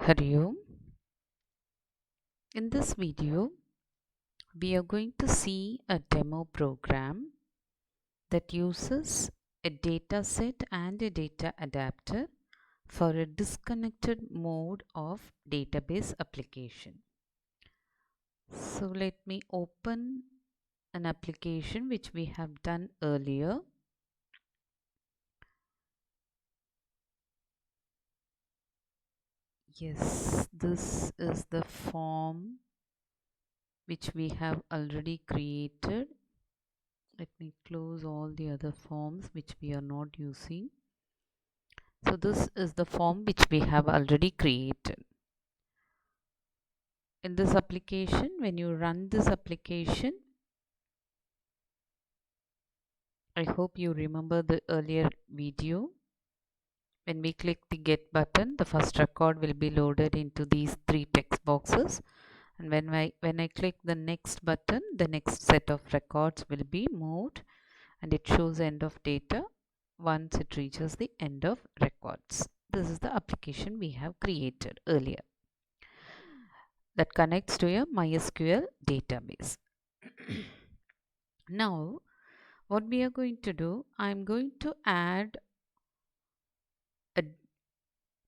Hari Om. In this video, we are going to see a demo program that uses a data set and a data adapter for a disconnected mode of database application. So let me open an application which we have done earlier. Yes, this is the form which we have already created. Let me close all the other forms which we are not using. So this is the form which we have already created. In this application, when you run this application, I hope you remember the earlier video. When we click the get button, the first record will be loaded into these three text boxes. And when I click the next button, the next set of records will be moved and it shows end of data once it reaches the end of records. This is the application we have created earlier that connects to a MySQL database. Now, what we are going to do, I'm going to add a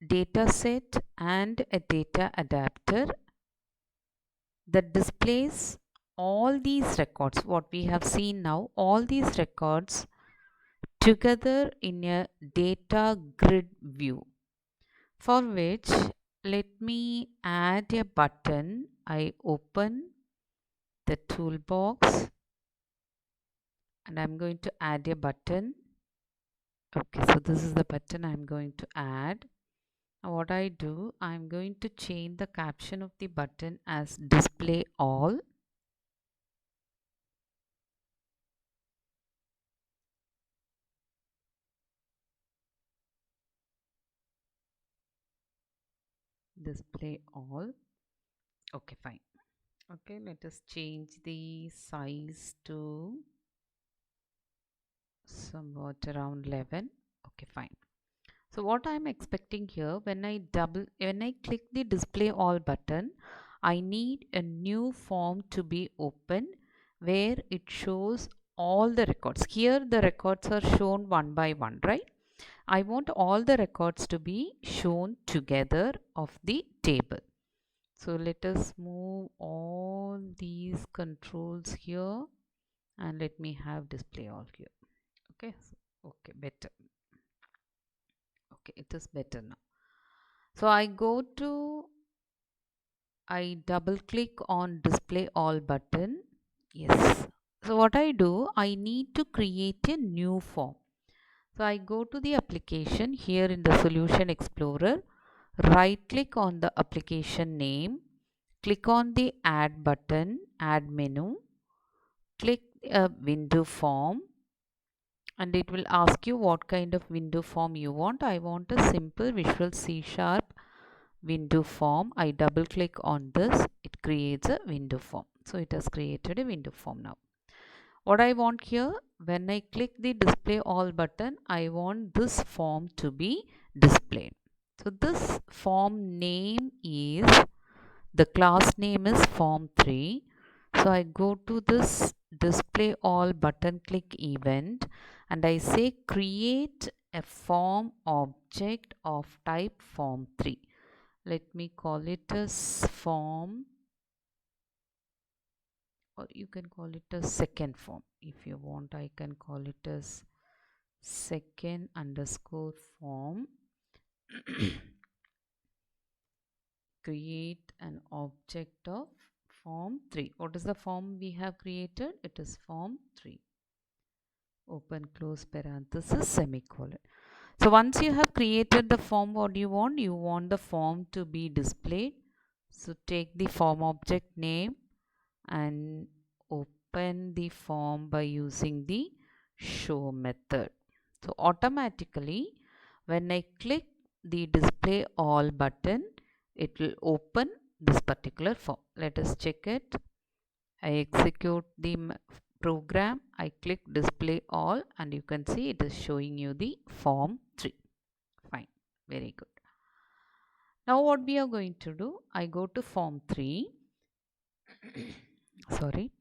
data set and a data adapter that displays all these records, what we have seen now, all these records together in a data grid view, for which let me add a button. I open the toolbox and I'm going to add a button. Okay, so this is the button I'm going to add. Now what I do, I'm going to change the caption of the button as display all. Display all. Okay, fine. Okay, let us change the size to somewhat around 11. Okay, fine. So what I'm expecting here, when I click the display all button, I need a new form to be open where it shows all the records. Here the records are shown one by one, right? I want all the records to be shown together of the table. So let us move all these controls here and let me have display all here. Okay, okay, better. Okay, it is better now. So I double click on display all button. Yes. So what I do, I need to create a new form. So I go to the application here in the Solution Explorer, right click on the application name, click on the add button, add menu, click a window form, and it will ask you what kind of window form you want. I want a simple Visual C# window form. I double click on this, it creates a window form. So it has created a window form now. What I want here, when I click the display all button, I want this form to be displayed. So this form name is, the class name is form3. So I go to this display all button click event and I say create a form object of type form3. Let me call it as form, or you can call it a second form if you want. I can call it as second underscore form. Create an object of form 3. What is the form we have created? It is form 3. Open close parenthesis semicolon. So once you have created the form, what do you want? You want the form to be displayed. So take the form object name and open the form by using the show method. So automatically when I click the display all button, it will open this particular form. Let us check it. I execute the program, I click display all, and you can see it is showing you the form 3. Fine, very good. Now what we are going to do, I go to form 3. Sorry.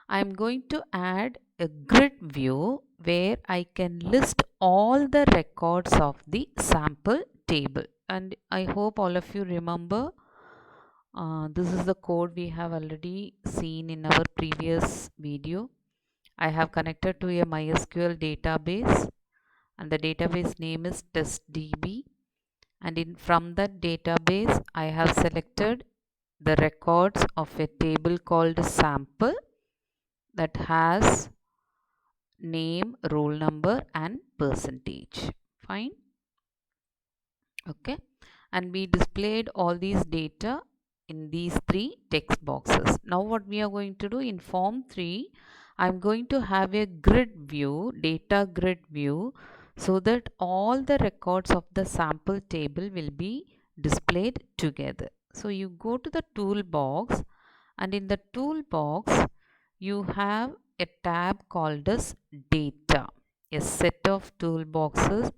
I'm going to add a grid view where I can list all the records of the sample table. And I hope all of you remember this is the code we have already seen in our previous video. I have connected to a MySQL database and the database name is testdb, and from that database I have selected the records of a table called sample that has name, roll number and percentage. Fine. Okay, and we displayed all these data in these 3 text boxes. Now what we are going to do in form 3, I'm going to have a grid view, data grid view, so that all the records of the sample table will be displayed together. So you go to the toolbox, and in the toolbox you have a tab called as data, a set of toolboxes,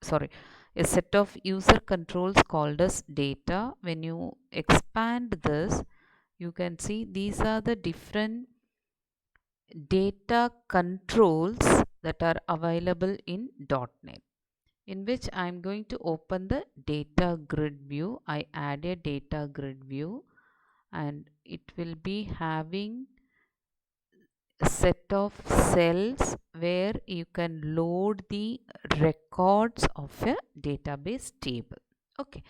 sorry, a set of user controls called as data. When you expand this, you can see these are the different data controls that are available in .NET, in which I am going to open the data grid view. I add a data grid view and it will be having a set of cells where you can load the records of a database table. Okay,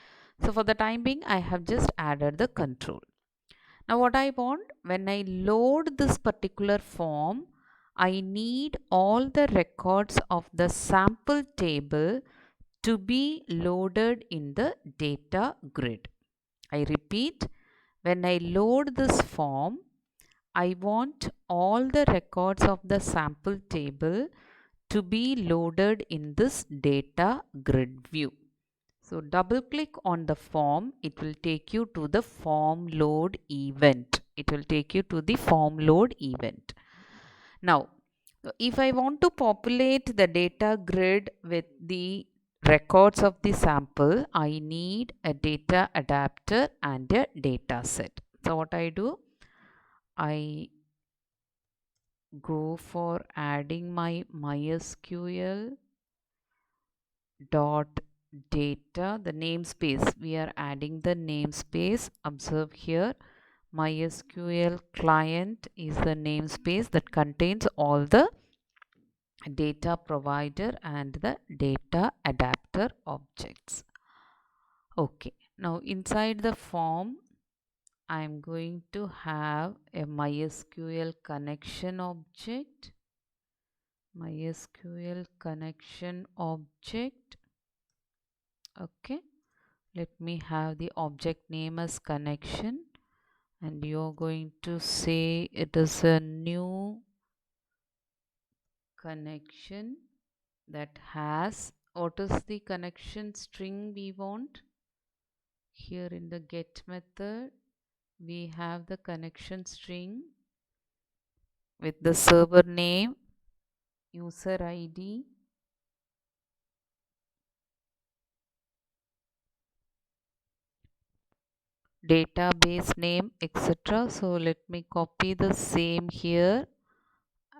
so for the time being I have just added the control. Now what I want, when I load this particular form, I need all the records of the sample table to be loaded in the data grid. I repeat, when I load this form, I want all the records of the sample table to be loaded in this data grid view. So double click on the form, it will take you to the form load event. It will take you to the form load event. Now, if I want to populate the data grid with the records of the sample, I need a data adapter and a data set. So what I do, I go for adding my MySQL dot data, the namespace. We are adding the namespace. Observe here, MySQL client is the namespace that contains all the data provider and the data adapter objects. Okay, now inside the form I'm going to have a MySQL connection object, MySQL connection object. Okay, let me have the object name as connection, and you're going to say it is a new connection that has, what is the connection string we want? Here in the get method we have the connection string with the server name, user ID, database name, etc. So let me copy the same here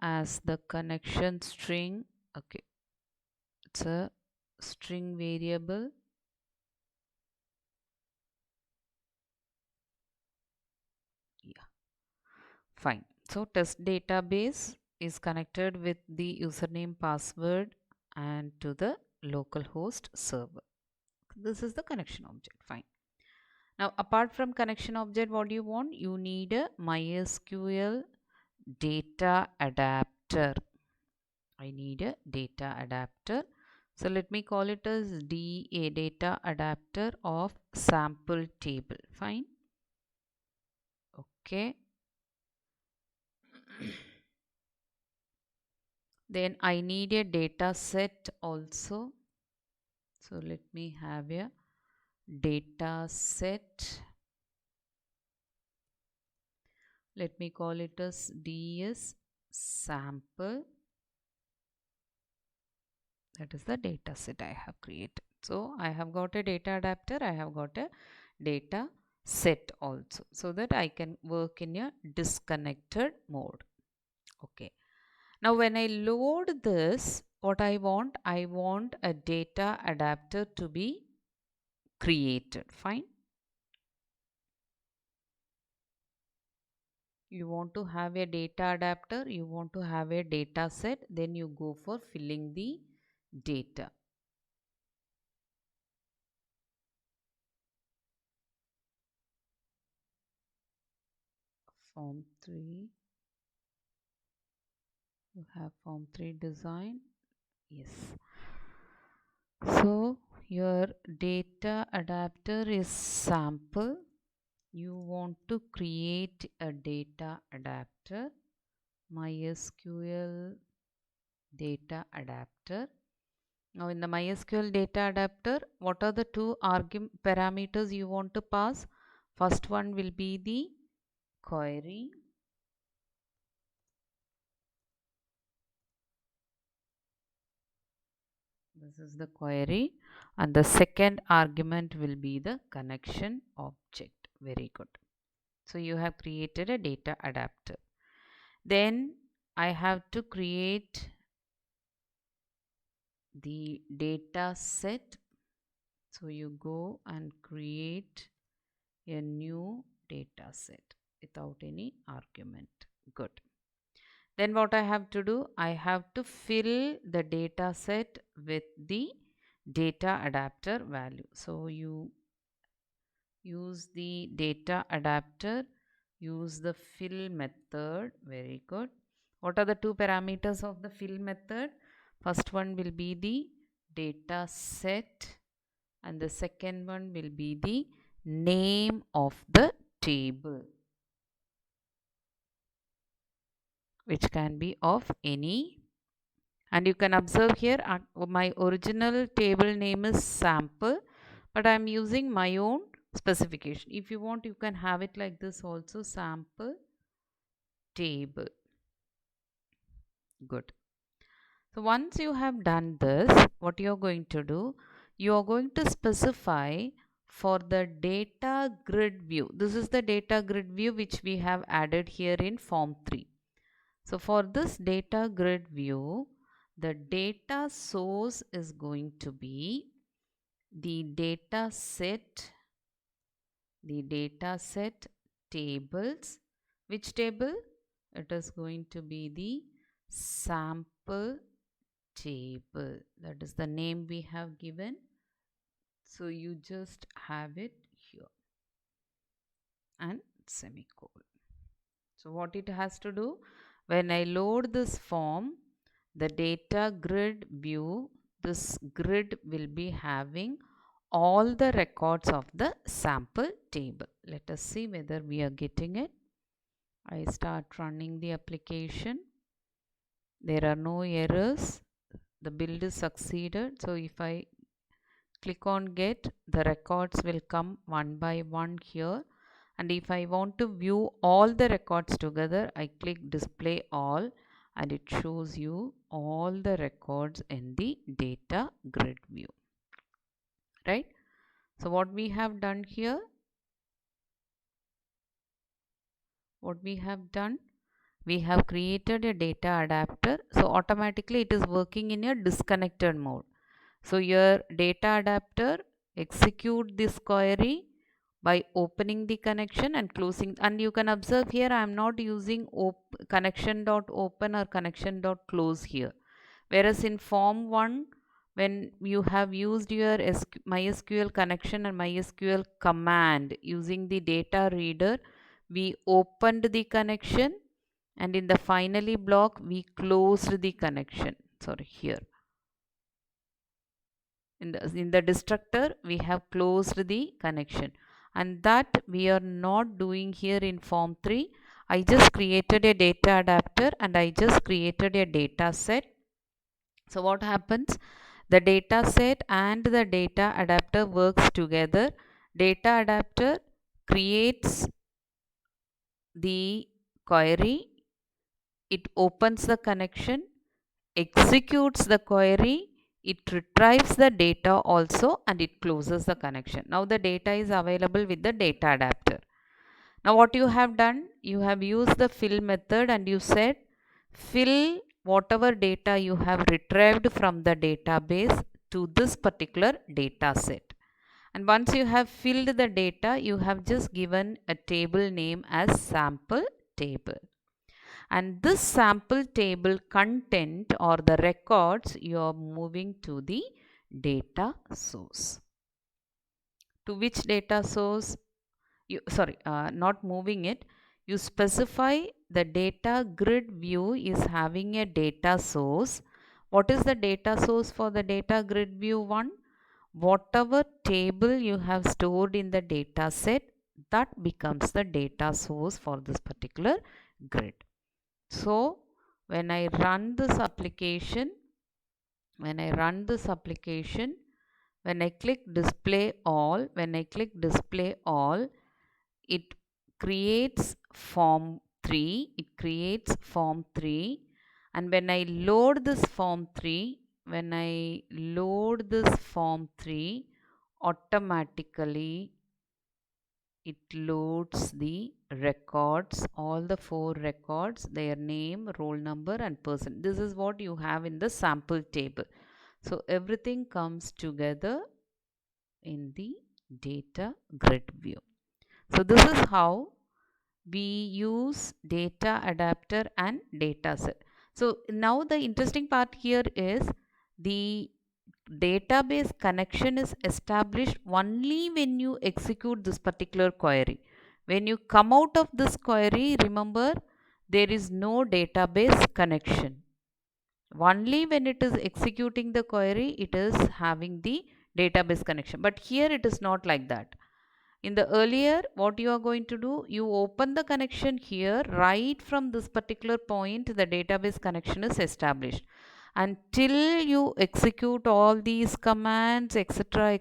as the connection string. Okay, it's a string variable. Yeah, fine. So test database is connected with the username, password and to the localhost server. This is the connection object. Fine. Now apart from connection object, what do you want? You need a MySQL data adapter. I need a data adapter. So let me call it as DA, data adapter of sample table. Fine. Okay. Then I need a data set also. So let me have a data set. Let me call it as DS sample. That is the data set I have created. So I have got a data adapter, I have got a data set also, so that I can work in a disconnected mode. Okay. Now when I load this, what I want a data adapter to be created. Fine. You want to have a data adapter, you want to have a data set, then you go for filling the data. Form 3. You have form 3 design. Yes. So your data adapter is sample. You want to create a data adapter, MySQL data adapter. Now in the MySQL data adapter, what are the two parameters you want to pass? First one will be the query. This is the query, and the second argument will be the connection object. Very good. So you have created a data adapter. Then I have to create the data set. So you go and create a new data set without any argument. Good. Then what I have to do, I have to fill the data set with the data adapter value. So you use the data adapter, use the fill method. Very good. What are the two parameters of the fill method? First one will be the data set, and the second one will be the name of the table, which can be of any. And you can observe here my original table name is sample, but I am using my own specification. If you want, you can have it like this also, sample table. Good. So once you have done this, what you are going to do, you are going to specify for the data grid view. This is the data grid view which we have added here in form 3. So for this data grid view, the data source is going to be the data set tables. Which table? It is going to be the sample table. That is the name we have given. So you just have it here and semicolon. So what it has to do, when I load this form, the data grid view, this grid will be having all the records of the sample table. Let us see whether we are getting it. I start running the application. There are no errors. The build is succeeded. So if I click on get, the records will come one by one here. And if I want to view all the records together, I click display all, and it shows you all the records in the data grid view. Right? So what we have done here, we have created a data adapter. So automatically it is working in a disconnected mode. So your data adapter execute this query by opening the connection and closing. And you can observe here I am not using connection.open or connection.close here. Whereas in form 1, when you have used your MySQL connection and MySQL command using the data reader, we opened the connection, and in the finally block we closed the connection. Sorry, here in the destructor we have closed the connection, and that we are not doing here in form 3. I just created a data adapter and I just created a data set. So what happens, the data set and the data adapter works together. Data adapter creates the query, it opens the connection, executes the query, it retrieves the data also and it closes the connection. Now the data is available with the data adapter. Now what you have done, you have used the fill method and you said fill whatever data you have retrieved from the database to this particular data set. And once you have filled the data, you have just given a table name as sample table. And this sample table content or the records you are moving to the data source. To which data source? Not moving it. You specify the data grid view is having a data source. What is the data source for the data grid view 1? Whatever table you have stored in the data set, that becomes the data source for this particular grid. So when I run this application, when I click display all, it creates form 3. And when I load this form 3, automatically it loads the records, all the 4 records, their name, roll number and person. This is what you have in the sample table. So everything comes together in the data grid view. So this is how we use data adapter and data set. So now the interesting part here is the database connection is established only when you execute this particular query. When you come out of this query, remember there is no database connection. Only when it is executing the query, it is having the database connection. But here it is not like that. In the earlier, what you are going to do, you open the connection here. Right from this particular point, the database connection is established. Until you execute all these commands, etc.,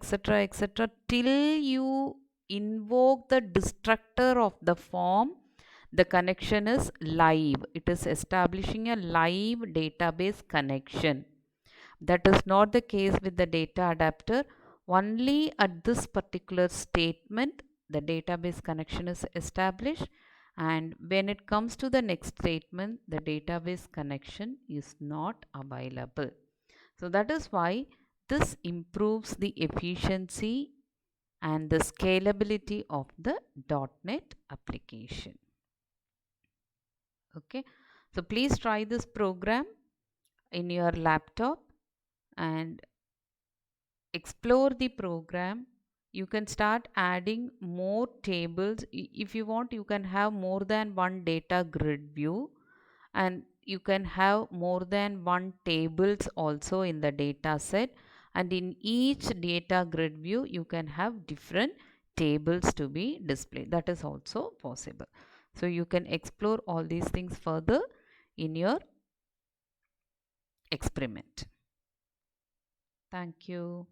till you invoke the destructor of the form, the connection is live. It is establishing a live database connection. That is not the case with the data adapter. Only at this particular statement, the database connection is established, and when it comes to the next statement, the database connection is not available. So that is why this improves the efficiency and the scalability of the .NET application. Okay, so please try this program in your laptop and explore the program. You can start adding more tables. If you want, you can have more than one data grid view, and you can have more than one tables also in the data set, and in each data grid view you can have different tables to be displayed. That is also possible. So you can explore all these things further in your experiment. Thank you.